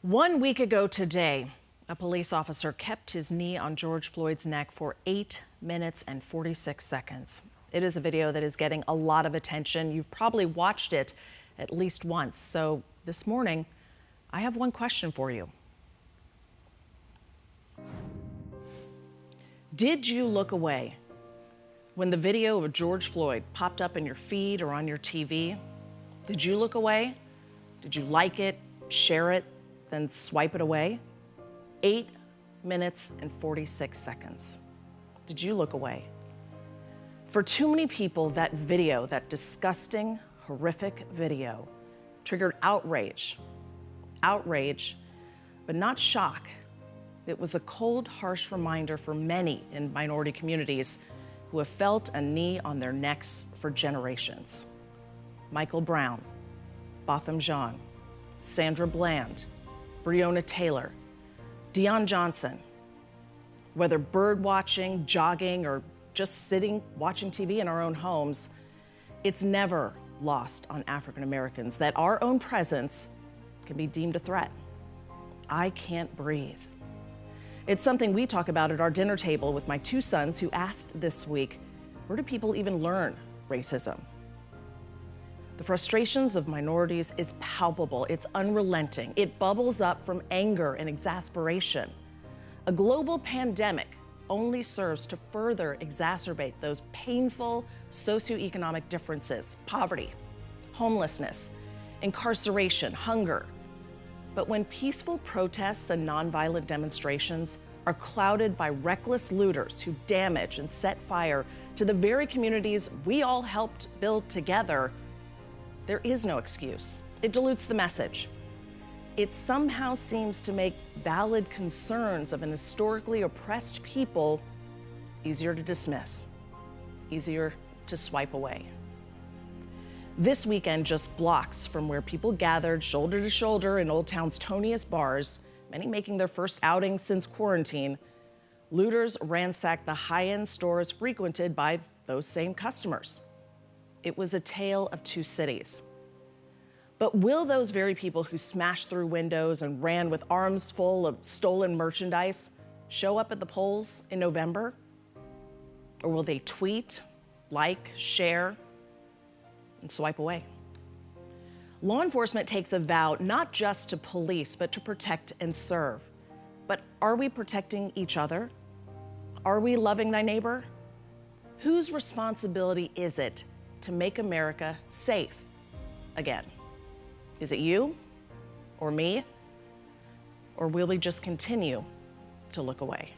1 week ago today, a police officer kept his knee on George Floyd's neck for 8 minutes and 46 seconds. It is a video that is getting a lot of attention. You've probably watched it at least once. So this morning, I have one question for you. Did you look away when the video of George Floyd popped up in your feed or on your TV? Did you look away? Did you like it, share it, then swipe it away? 8 minutes and 46 seconds. Did you look away? For too many people, that video, that disgusting, horrific video, triggered outrage. Outrage, but not shock. It was a cold, harsh reminder for many in minority communities who have felt a knee on their necks for generations. Michael Brown, Botham Jean, Sandra Bland, Breonna Taylor, Dion Johnson. Whether bird watching, jogging, or just sitting watching TV in our own homes, it's never lost on African Americans that our own presence can be deemed a threat. I can't breathe. It's something we talk about at our dinner table with my two sons, who asked this week, where do people even learn racism? The frustrations of minorities is palpable. It's unrelenting. It bubbles up from anger and exasperation. A global pandemic only serves to further exacerbate those painful socioeconomic differences: poverty, homelessness, incarceration, hunger. But when peaceful protests and nonviolent demonstrations are clouded by reckless looters who damage and set fire to the very communities we all helped build together, there is no excuse. It dilutes the message. It somehow seems to make valid concerns of an historically oppressed people easier to dismiss, easier to swipe away. This weekend, just blocks from where people gathered shoulder to shoulder in Old Town's toniest bars, many making their first outing since quarantine, looters ransacked the high-end stores frequented by those same customers. It was a tale of two cities. But will those very people who smashed through windows and ran with arms full of stolen merchandise show up at the polls in November? Or will they tweet, like, share, and swipe away? Law enforcement takes a vow not just to police, but to protect and serve. But are we protecting each other? Are we loving thy neighbor? Whose responsibility is it to make America safe again? Is it you or me? Or will we just continue to look away?